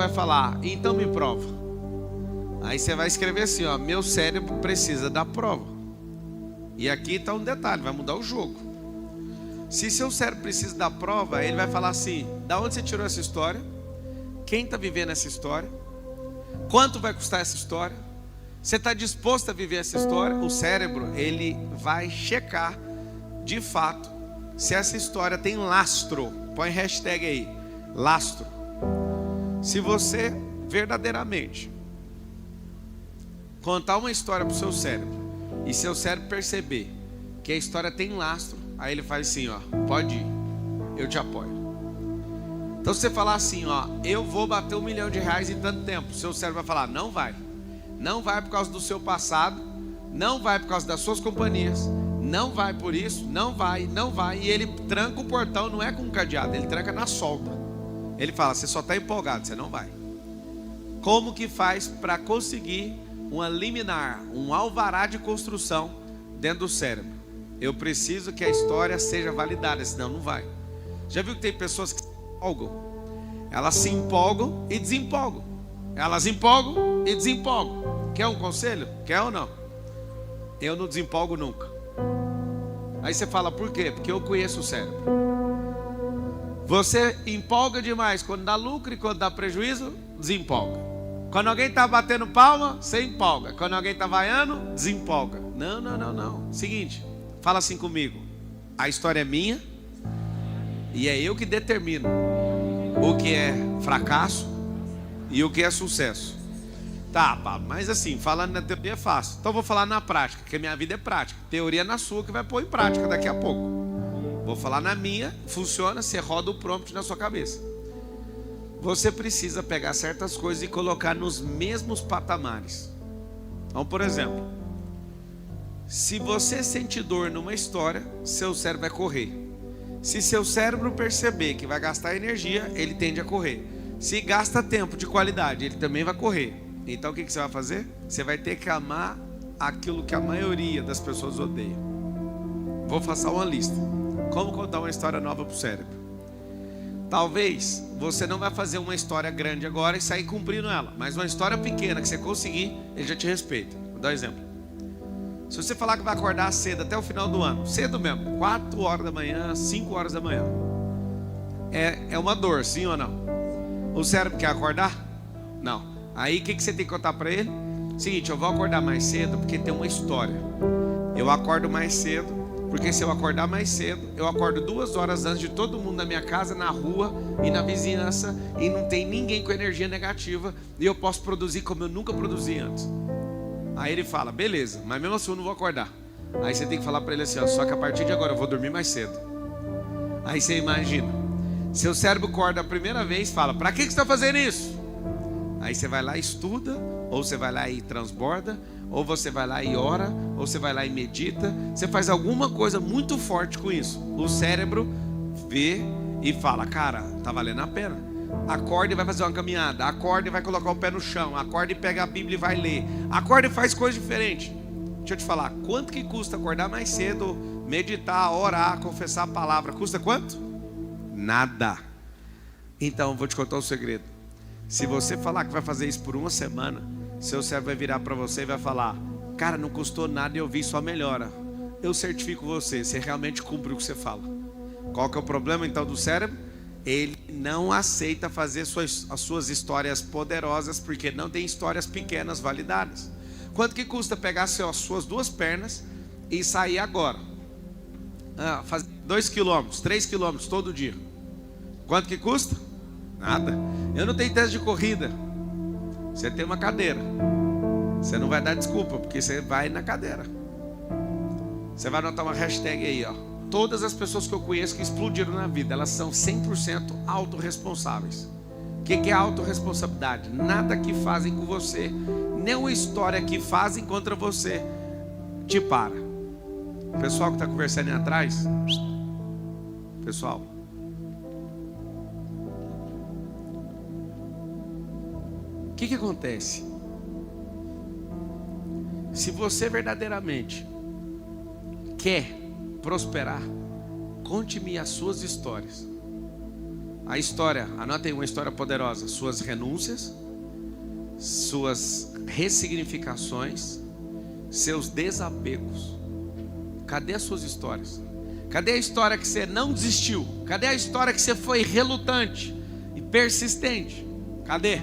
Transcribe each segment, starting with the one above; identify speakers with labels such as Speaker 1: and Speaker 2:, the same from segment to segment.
Speaker 1: vai falar, então me prova. Aí você vai escrever assim, ó, meu cérebro precisa da prova. E aqui está um detalhe, vai mudar o jogo. Se seu cérebro precisa da prova, ele vai falar assim, da onde você tirou essa história? Quem está vivendo essa história? Quanto vai custar essa história? Você está disposto a viver essa história? O cérebro, ele vai checar de fato se essa história tem lastro. Põe hashtag aí, lastro. Se você verdadeiramente contar uma história para o seu cérebro e seu cérebro perceber que a história tem lastro, aí ele faz assim, ó, pode ir, eu te apoio. Então se você falar assim, ó, eu vou bater R$1 milhão em tanto tempo, seu cérebro vai falar, não vai. Não vai por causa do seu passado, não vai por causa das suas companhias, não vai por isso, não vai. E ele tranca o portão, não é com um cadeado, ele tranca na solda. Ele fala, você só está empolgado, você não vai. Como que faz para conseguir uma liminar, um alvará de construção dentro do cérebro? Eu preciso que a história seja validada, senão não vai. Já viu que tem pessoas que se empolgam? Elas se empolgam e desempolgam. Elas empolgam e desempolgam. Quer um conselho? Quer ou não? Eu não desempolgo nunca. Aí você fala, por quê? Porque eu conheço o cérebro. Você empolga demais quando dá lucro e quando dá prejuízo, desempolga. Quando alguém está batendo palma, você empolga. Quando alguém está vaiando, desempolga. Não. Seguinte, fala assim comigo. A história é minha e é eu que determino o que é fracasso e o que é sucesso. Tá, mas assim, falando na teoria é fácil. Então eu vou falar na prática, porque a minha vida é prática. Teoria é na sua que vai pôr em prática daqui a pouco. Vou falar na minha, funciona, você roda o prompt na sua cabeça. Você precisa pegar certas coisas e colocar nos mesmos patamares. Então, por exemplo, se você sente dor numa história, seu cérebro vai correr. Se seu cérebro perceber que vai gastar energia, ele tende a correr. Se gasta tempo de qualidade, ele também vai correr. Então o que você vai fazer? Você vai ter que amar aquilo que a maioria das pessoas odeia. Vou passar uma lista. Como contar uma história nova para o cérebro? Talvez você não vai fazer uma história grande agora e sair cumprindo ela, mas uma história pequena que você conseguir, ele já te respeita. Vou dar um exemplo. Se você falar que vai acordar cedo até o final do ano, cedo mesmo, 4 horas da manhã, 5 horas da manhã, é uma dor, sim ou não? O cérebro quer acordar? Não. Aí o que você tem que contar para ele? Seguinte, eu vou acordar mais cedo porque tem uma história. Eu acordo mais cedo porque se eu acordar mais cedo, eu acordo 2 horas antes de todo mundo na minha casa, na rua e na vizinhança, e não tem ninguém com energia negativa, e eu posso produzir como eu nunca produzi antes. Aí ele fala, beleza, mas mesmo assim eu não vou acordar. Aí você tem que falar para ele assim, ó, só que a partir de agora eu vou dormir mais cedo. Aí você imagina, seu cérebro acorda a primeira vez, fala, para que você está fazendo isso? Aí você vai lá e estuda, ou você vai lá e transborda, ou você vai lá e ora, ou você vai lá e medita. Você faz alguma coisa muito forte com isso. O cérebro vê e fala, cara, tá valendo a pena. Acorda e vai fazer uma caminhada. Acorda e vai colocar o pé no chão. Acorda e pega a Bíblia e vai ler. Acorda e faz coisa diferente. Deixa eu te falar, quanto que custa acordar mais cedo, meditar, orar, confessar a palavra? Custa quanto? Nada. Então, vou te contar um segredo. Se você falar que vai fazer isso por uma semana, seu cérebro vai virar para você e vai falar, cara, não custou nada e eu vi só melhora. Eu certifico você realmente cumpre o que você fala. Qual que é o problema então do cérebro? Ele não aceita fazer as suas histórias poderosas, porque não tem histórias pequenas validadas. Quanto que custa pegar as suas 2 pernas e sair agora? Fazer 2 quilômetros, 3 quilômetros todo dia. Quanto que custa? Nada. Eu não tenho teste de corrida. Você tem uma cadeira. Você não vai dar desculpa, porque você vai na cadeira. Você vai anotar uma hashtag aí, ó. Todas as pessoas que eu conheço que explodiram na vida, elas são 100% autorresponsáveis. O que é autorresponsabilidade? Nada que fazem com você, nem uma história que fazem contra você te para. O pessoal que está conversando aí atrás, pessoal, o que acontece? Se você verdadeiramente quer prosperar, conte-me as suas histórias. A história, anota aí uma história poderosa: suas renúncias, suas ressignificações, seus desapegos. Cadê as suas histórias? Cadê a história que você não desistiu? Cadê a história que você foi relutante e persistente? Cadê?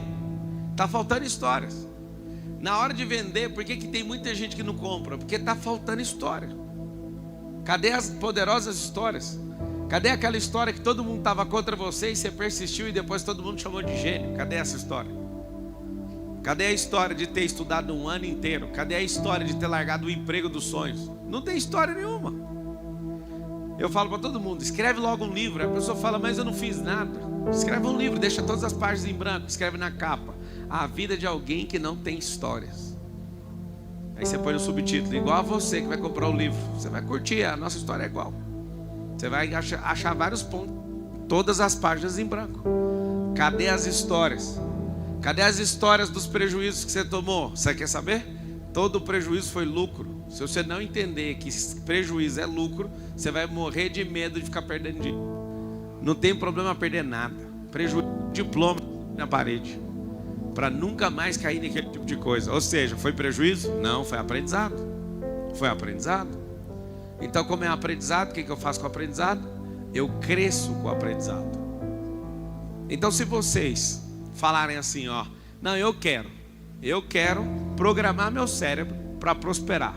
Speaker 1: Está faltando histórias. Na hora de vender, por que tem muita gente que não compra? Porque está faltando história. Cadê as poderosas histórias? Cadê aquela história que todo mundo estava contra você e você persistiu e depois todo mundo chamou de gênio? Cadê essa história? Cadê a história de ter estudado um ano inteiro? Cadê a história de ter largado o emprego dos sonhos? Não tem história nenhuma. Eu falo para todo mundo: escreve logo um livro. A pessoa fala: mas eu não fiz nada. Escreve um livro, deixa todas as páginas em branco, escreve na capa: a vida de alguém que não tem histórias. Aí você põe no subtítulo: igual a você que vai comprar o livro. Você vai curtir, a nossa história é igual. Você vai achar vários pontos, todas as páginas em branco. Cadê as histórias? Cadê as histórias dos prejuízos que você tomou? Você quer saber? Todo prejuízo foi lucro. Se você não entender que prejuízo é lucro, você vai morrer de medo de ficar perdendo dinheiro. Não tem problema perder nada. Prejuízo, diploma na parede, para nunca mais cair naquele tipo de coisa. Ou seja, foi prejuízo? Não, foi aprendizado. Foi aprendizado. Então, como é aprendizado, o que eu faço com o aprendizado? Eu cresço com o aprendizado. Então, se vocês falarem assim, ó: não, eu quero programar meu cérebro para prosperar.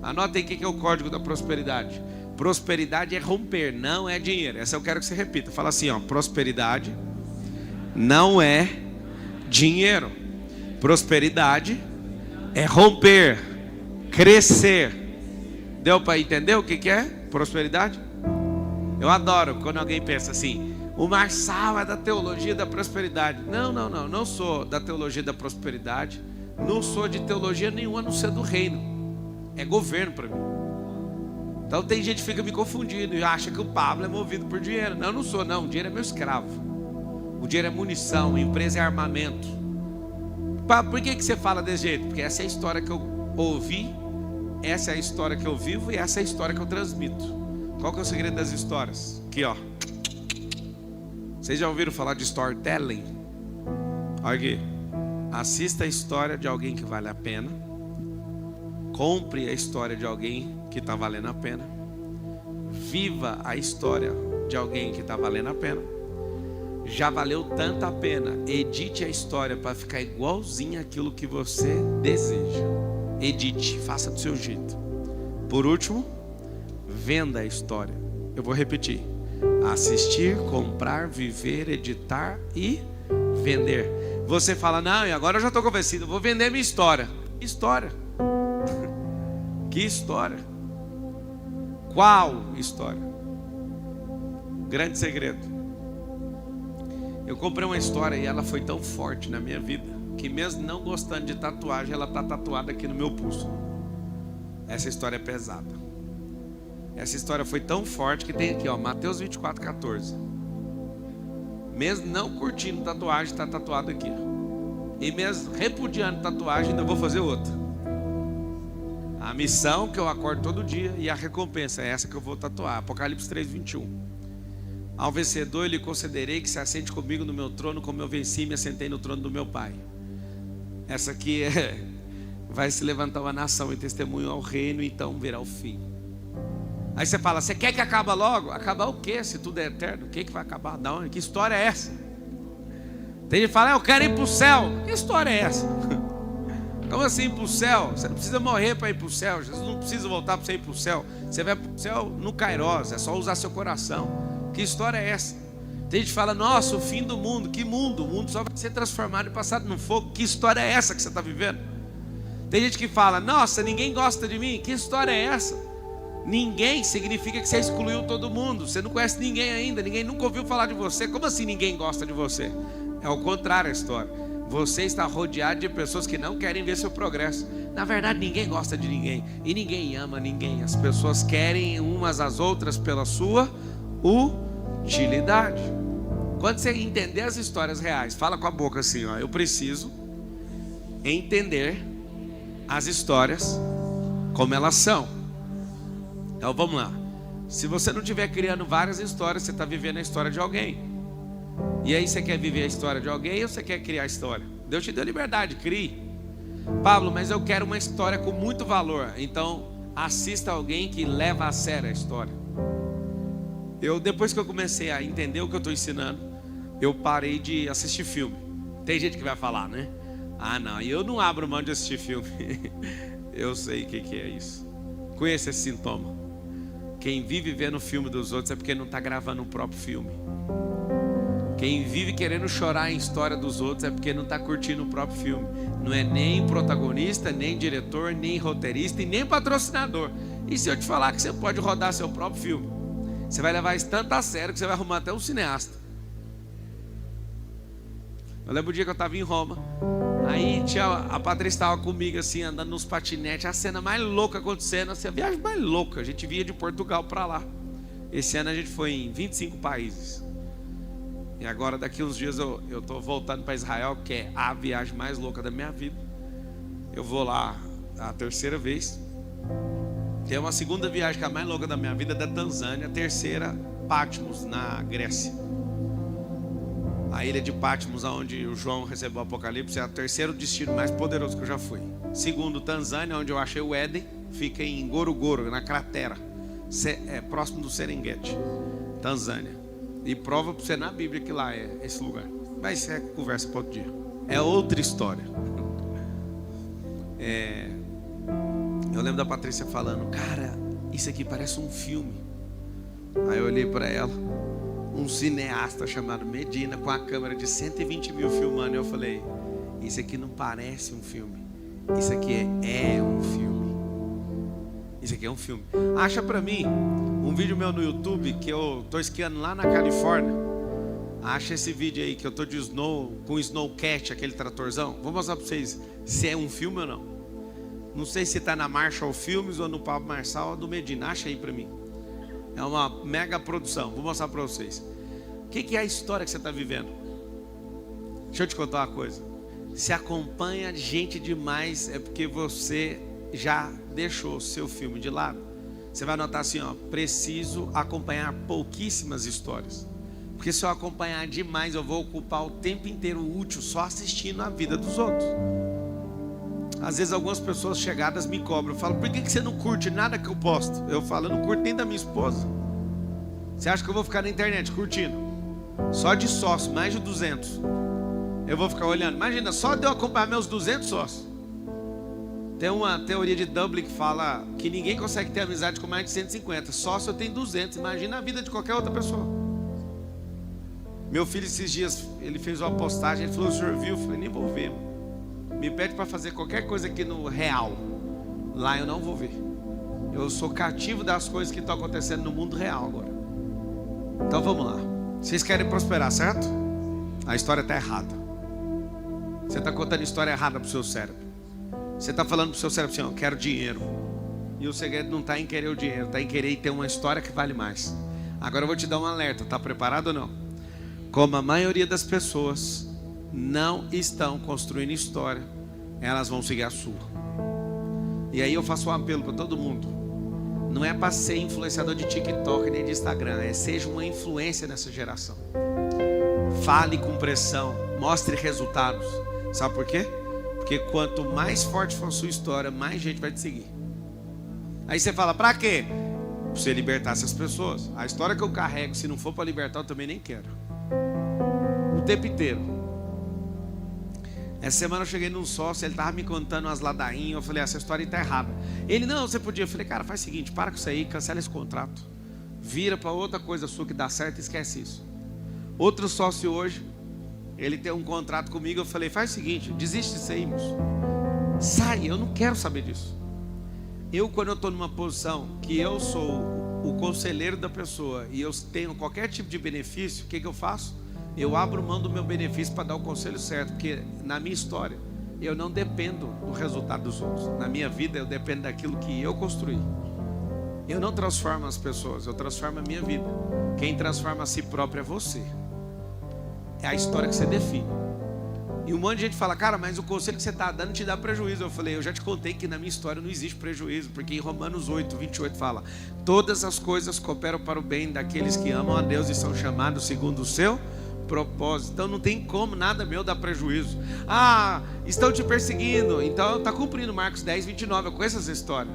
Speaker 1: Anotem o que é o código da prosperidade. Prosperidade é romper, não é dinheiro. Essa eu quero que você repita. Fala assim, ó: prosperidade não é dinheiro. Prosperidade é romper, crescer. Deu para entender o que é prosperidade? Eu adoro quando alguém pensa assim: o Marçal é da teologia da prosperidade. Não sou da teologia da prosperidade. Não sou de teologia nenhuma, a não ser do reino. É governo para mim. Então tem gente que fica me confundindo e acha que o Pablo é movido por dinheiro. Não, eu não sou não, o dinheiro é meu escravo. O dinheiro é munição, a empresa é armamento. Por que você fala desse jeito? Porque essa é a história que eu ouvi, essa é a história que eu vivo e essa é a história que eu transmito. Qual que é o segredo das histórias? Aqui, ó. Vocês já ouviram falar de storytelling? Olha aqui. Assista a história de alguém que vale a pena. Compre a história de alguém que está valendo a pena. Viva a história de alguém que está valendo a pena. Já valeu tanto a pena, edite a história para ficar igualzinho àquilo que você deseja. Edite, faça do seu jeito. Por último, venda a história. Eu vou repetir: assistir, comprar, viver, editar e vender. Você fala: não, e agora eu já estou convencido, vou vender minha história. Que história? Que história? Qual história? Grande segredo. Eu comprei uma história e ela foi tão forte na minha vida que, mesmo não gostando de tatuagem, ela está tatuada aqui no meu pulso. Essa história é pesada. Essa história foi tão forte que tem aqui, ó, Mateus 24:14. Mesmo não curtindo tatuagem, está tatuado aqui. E mesmo repudiando tatuagem, ainda vou fazer outra. A missão que eu acordo todo dia e a recompensa é essa que eu vou tatuar. Apocalipse 3:21. Ao vencedor lhe concederei que se assente comigo no meu trono, como eu venci e me assentei no trono do meu Pai. Essa aqui vai se levantar uma nação em testemunho ao reino, e então verá o fim. Aí você fala: você quer que acabe logo? Acabar o quê? Se tudo é eterno, o que vai acabar? Da onde? Que história é essa? Tem gente que fala: eu quero ir para o céu. Que história é essa? Como assim ir para o céu? Você não precisa morrer para ir para o céu. Jesus não precisa voltar para você ir para o céu. Você vai para o céu no Kairos. É só usar seu coração. Que história é essa? Tem gente que fala: nossa, o fim do mundo. Que mundo? O mundo só vai ser transformado e passado no fogo. Que história é essa que você está vivendo? Tem gente que fala: nossa, ninguém gosta de mim. Que história é essa? Ninguém significa que você excluiu todo mundo. Você não conhece ninguém ainda. Ninguém nunca ouviu falar de você. Como assim ninguém gosta de você? É o contrário a história. Você está rodeado de pessoas que não querem ver seu progresso. Na verdade, ninguém gosta de ninguém. E ninguém ama ninguém. As pessoas querem umas às outras pela sua utilidade. Quando você entender as histórias reais, fala com a boca assim, ó: eu preciso entender as histórias como elas são. Então vamos lá. Se você não estiver criando várias histórias, você está vivendo a história de alguém. E aí você quer viver a história de alguém ou você quer criar a história? Deus te deu liberdade, crie. Pablo, mas eu quero uma história com muito valor. Então assista alguém que leva a sério a história. Depois que eu comecei a entender o que eu estou ensinando, eu parei de assistir filme. Tem gente que vai falar, né? Ah não, eu não abro mão de assistir filme. Eu sei o que é isso. Conheço esse sintoma. Quem vive vendo o filme dos outros é porque não está gravando o próprio filme. Quem vive querendo chorar em história dos outros é porque não está curtindo o próprio filme. Não é nem protagonista, nem diretor, nem roteirista e nem patrocinador. E se eu te falar que você pode rodar seu próprio filme, você vai levar isso tanto a sério que você vai arrumar até um cineasta. Eu lembro o dia que eu estava em Roma. Aí a Patrícia estava comigo assim, andando nos patinetes. A cena mais louca acontecendo, assim, a viagem mais louca. A gente via de Portugal para lá. Esse ano a gente foi em 25 países. E agora daqui uns dias eu estou voltando para Israel, que é a viagem mais louca da minha vida. Eu vou lá a terceira vez. Tem uma segunda viagem que é a mais louca da minha vida, da Tanzânia. A terceira, Patmos, na Grécia. A ilha de Patmos, onde o João recebeu o Apocalipse, é o terceiro destino mais poderoso que eu já fui. Segundo, Tanzânia, onde eu achei o Éden, fica em Ngorongoro, na cratera, próximo do Serengeti, Tanzânia. E prova para você na Bíblia que lá é esse lugar. Mas isso é conversa para outro dia. É outra história. Eu lembro da Patrícia falando, cara, isso aqui parece um filme. Aí eu olhei para ela, um cineasta chamado Medina, com a câmera de 120 mil filmando. E eu falei, isso aqui não parece um filme. Isso aqui é um filme. Isso aqui é um filme. Acha pra mim um vídeo meu no YouTube que eu tô esquiando lá na Califórnia. Acha esse vídeo aí que eu tô de com o Snowcat, aquele tratorzão. Vou mostrar pra vocês se é um filme ou não. Não sei se tá na Marshall Filmes ou no Pablo Marçal ou do Medina. Acha aí pra mim. É uma mega produção. Vou mostrar pra vocês. O que é a história que você tá vivendo? Deixa eu te contar uma coisa. Se acompanha gente demais é porque você já deixou seu filme de lado. Você vai notar assim, ó, preciso acompanhar pouquíssimas histórias. Porque se eu acompanhar demais, eu vou ocupar o tempo inteiro útil só assistindo a vida dos outros. Às vezes algumas pessoas chegadas me cobram, falam, por que você não curte nada que eu posto? Eu falo, eu não curto nem da minha esposa. Você acha que eu vou ficar na internet curtindo? Só de sócio, mais de 200. Eu vou ficar olhando. Imagina, só de eu acompanhar meus 200 sócios. Tem uma teoria de Dublin que fala que ninguém consegue ter amizade com mais de 150. Sócio eu tenho 200. Imagina a vida de qualquer outra pessoa. Meu filho esses dias, ele fez uma postagem, ele falou, o senhor viu? Eu falei, nem vou ver. Me pede para fazer qualquer coisa aqui no real. Lá eu não vou ver. Eu sou cativo das coisas que estão acontecendo no mundo real agora. Então vamos lá. Vocês querem prosperar, certo? A história está errada. Você está contando história errada para o seu cérebro. Você está falando para o seu cérebro assim, eu quero dinheiro. E o segredo não está em querer o dinheiro, está em querer ter uma história que vale mais. Agora eu vou te dar um alerta, está preparado ou não? Como a maioria das pessoas não estão construindo história, elas vão seguir a sua. E aí eu faço um apelo para todo mundo. Não é para ser influenciador de TikTok nem de Instagram, seja uma influência nessa geração. Fale com pressão, mostre resultados. Sabe por quê? Porque quanto mais forte for a sua história, mais gente vai te seguir. Aí você fala, pra quê? Pra você libertar essas pessoas. A história que eu carrego, se não for para libertar, eu também nem quero. O tempo inteiro. Essa semana eu cheguei num sócio, ele tava me contando umas ladainhas. Eu falei, essa história tá errada. Ele, não, você podia. Eu falei, cara, faz o seguinte, para com isso aí, cancela esse contrato. Vira para outra coisa sua que dá certo e esquece isso. Outro sócio hoje, ele tem um contrato comigo. Eu falei, faz o seguinte, desiste disso aí, moço. Sai, eu não quero saber disso. Quando eu estou numa posição que eu sou o conselheiro da pessoa e eu tenho qualquer tipo de benefício, o que eu faço? Eu abro mão do meu benefício para dar o conselho certo. Porque na minha história, eu não dependo do resultado dos outros. Na minha vida, eu dependo daquilo que eu construí. Eu não transformo as pessoas, eu transformo a minha vida. Quem transforma a si próprio é você. É a história que você define. E um monte de gente fala, cara, mas o conselho que você está dando te dá prejuízo. Eu falei, eu já te contei que na minha história não existe prejuízo. Porque em Romanos 8, 28 fala, todas as coisas cooperam para o bem daqueles que amam a Deus e são chamados segundo o seu propósito. Então não tem como nada meu dar prejuízo. Estão te perseguindo, então está cumprindo Marcos 10, 29. Eu conheço essa história.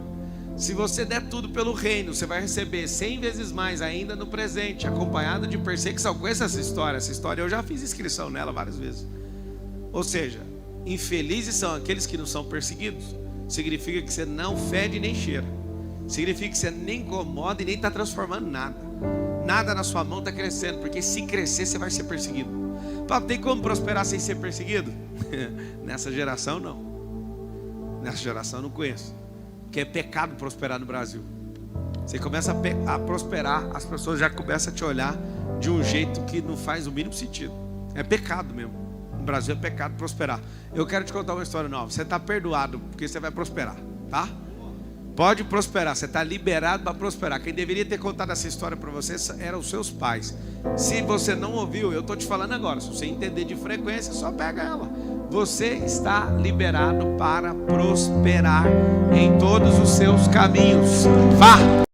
Speaker 1: Se você der tudo pelo reino, você vai receber 100 vezes mais ainda no presente, acompanhado de perseguição. Eu conheço essa história. Essa história eu já fiz inscrição nela várias vezes. Ou seja, infelizes são aqueles que não são perseguidos. Significa que você não fede nem cheira. Significa que você nem incomoda e nem está transformando nada. Nada na sua mão está crescendo, porque se crescer você vai ser perseguido. Paulo, tem como prosperar sem ser perseguido? Nessa geração não. Nessa geração não conheço. Porque é pecado prosperar no Brasil. Você começa a prosperar, as pessoas já começam a te olhar de um jeito que não faz o mínimo sentido. É pecado mesmo. No Brasil é pecado prosperar. Eu quero te contar uma história nova. Você está perdoado porque você vai prosperar, tá? Pode prosperar, você está liberado para prosperar. Quem deveria ter contado essa história para você eram os seus pais. Se você não ouviu, eu estou te falando agora. Se você entender de frequência, só pega ela. Você está liberado para prosperar em todos os seus caminhos. Vá!